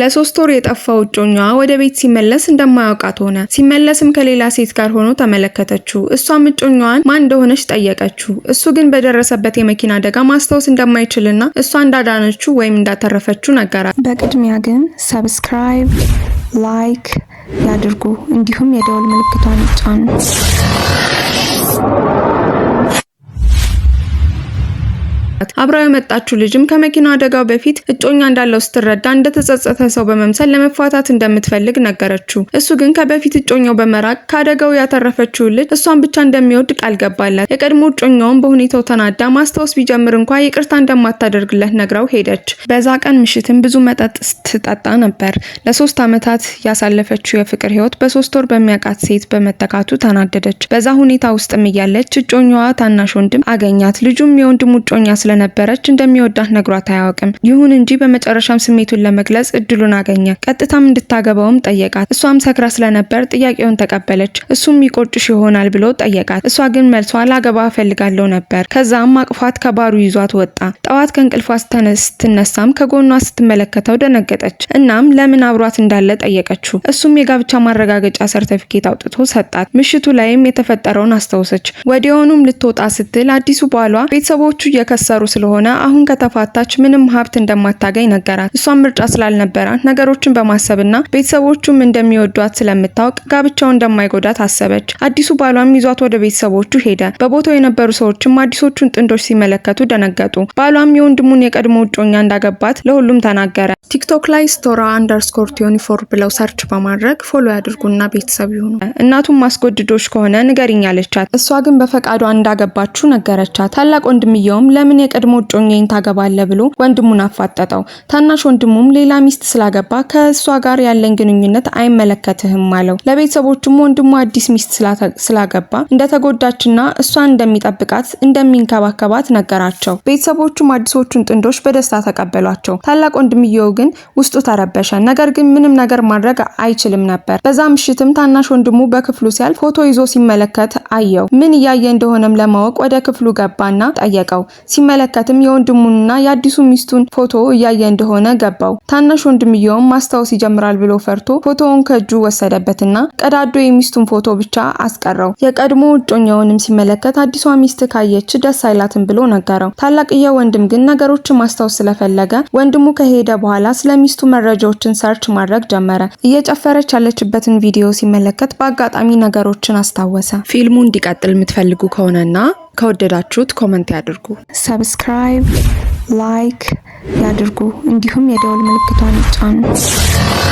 ለ3 ወር የጠፋው እጮኛዋ ወደ ቤት ሲመለስ እንደማያውቃት ሆነ። ሲመለስም ከሌላ ሴት ጋር ሆኖ ተመለከተችው። እሷም እጮኛዋን ማን እንደሆነች ጠየቀችው። እሱ ግን በደረሰበት የመኪና አደጋ ማስታወስ እንደማይችልና እሷ እንዳዳነችው ወይም እንዳተረፈችው ነገራት። በቅድሚያ ግን ሰብስክራይብ፣ ላይክ ያድርጉ እንዲሁም የደወል ምልክቷን ይጫኑ። አብራው የመጣችው ልጅም ከመኪናው አደጋው በፊት እጮኛ እንዳለው ስትረዳ እንደተጸጸተ ሰው በመምሰል ለመፋታት እንደምትፈልግ ነገረችው። እሱ ግን ከበፊት እጮኛው በመራቅ ካደጋው ያተረፈችው ልጅ እሷን ብቻ እንደሚወድ ቃል ገባላት። የቀድሞ እጮኛውን በሁኔታው ተናዳ ማስታወስ ቢጀምር እንኳን ይቅርታ እንደማታደርግለት ነግራው ሄደች። በዛ ቀን ምሽትም ብዙ መጠጥ ስትጠጣ ነበር። ለ3 ዓመታት ያሳለፈችው የፍቅር ህይወት በ3 ወር በሚያውቃት ሴት በመተካቱ ተናደደች። በዛ ሁኔታ ውስጥም እያለች እጮኛዋ ታናሽ ወንድም አገኛት። ልጁም የወንድሙ እጮኛ ስለነበረች እንደሚወዳት ነግሯት አያውቅም። ይሁን እንጂ በመጨረሻም ስሜቱን ለመግለጽ እድሉን አገኘ። ቀጥታም እንድታገባውም ጠየቃት። እሷም ሰክራ ስለነበር ጥያቄውን ተቀበለች። እሱም ይቆጭሽ ይሆናል ብሎ ጠየቃት። እሷ ግን መልሷ ላገባ እፈልጋለሁ ነበር። ከዛም አቅፏት ከባሩ ይዟት ወጣ። ጠዋት ከእንቅልፏ ስትነሳም ከጎኗ ስትመለከተው ደነገጠች። እናም ለምን አብሯት እንዳለ ጠየቀችው። እሱም የጋብቻ ማረጋገጫ ሰርቲፊኬት አውጥቶ ሰጣት። ምሽቱ ላይም የተፈጠረውን አስታወሰች። ወዲያውኑም ልትወጣ ስትል አዲሱ ባሏ ቤተሰቦቹ እየከሰሩ ስለሆነ አሁን ከተፋታች ምንም ሀብት እንደማታገኝ ነገራት። እሷም ምርጫ ስላልነበራት ነገሮችን በማሰብና ቤተሰቦቹም እንደሚወዷት ስለምታውቅ ጋብቻው እንደማይጎዳት አሰበች። አዲሱ ባሏም ይዟት ወደ ቤተሰቦቹ ሄደ። በቦታው የነበሩ ሰዎችም አዲሶቹን ጥንዶች ሲመለከቱ ደነገጡ። ባሏም የወንድሙን የቀድሞ እጮኛ እንዳገባት ለሁሉም ተናገረ። ቲክቶክ ላይ stora_24 ብለው ሰርች በማድረግ ፎሎ ያድርጉና ቤተሰብ ይሁኑ። እናቱም ማስጎድዶች ከሆነ ንገሪኝ አለቻት። እሷ ግን በፈቃዷ እንዳገባችሁ ነገረቻት። ታላቅ ወንድምየውም ለምን የቀድሞ እጮኛዬን ታገባለህ ብሎ ወንድሙን አፋጠጠው። ታናሽ ወንድሙም ሌላ ሚስት ስላገባ ከእሷ ጋር ያለኝ ግንኙነት አይመለከትህም አለው። ለቤተሰቦቹም ወንድሙ አዲስ ሚስት ስላገባ እንደተጎዳችና እሷን እንደሚጠብቃት እንደሚንከባከባት ነገራቸው። ቤተሰቦቹም አዲሶቹን ጥንዶች በደስታ ተቀበሏቸው። ታላቅ ወንድምየው ግን ውስጡ ተረበሸ። ነገር ግን ምንም ነገር ማድረግ አይችልም ነበር። በዛ ምሽትም ታናሽ ወንድሙ በክፍሉ ሲያልፍ ፎቶ ይዞ ሲመለከት አየው። ምን እያየ እንደሆነም ለማወቅ ወደ ክፍሉ ገባና ጠየቀው። ሲመለከትም የወንድሙንና የአዲሱ ሚስቱን ፎቶ እያየ እንደሆነ ገባው። ታናሽ ወንድምየውም ማስታወስ ይጀምራል ብሎ ፈርቶ ፎቶውን ከእጁ ወሰደበትና ቀዳዶ የሚስቱን ፎቶ ብቻ አስቀረው። የቀድሞ እጮኛውንም ሲመለከት አዲሷ ሚስት ካየች ደስ አይላትም ብሎ ነገረው። ታላቅየው ወንድም ግን ነገሮችን ማስታወስ ስለፈለገ ወንድሙ ከሄደ በኋላ ስለሚስቱ መረጃዎችን ሰርች ማድረግ ጀመረ። እየጨፈረች ያለችበትን ቪዲዮ ሲመለከት በአጋጣሚ ነገሮችን አስታወሰ። ፊልሙ እንዲቀጥል የምትፈልጉ ከሆነና ከወደዳችሁት ኮሜንት ያድርጉ። ሰብስክራይብ፣ ላይክ ያድርጉ እንዲሁም የደወል ምልክቷን ይጫኑ።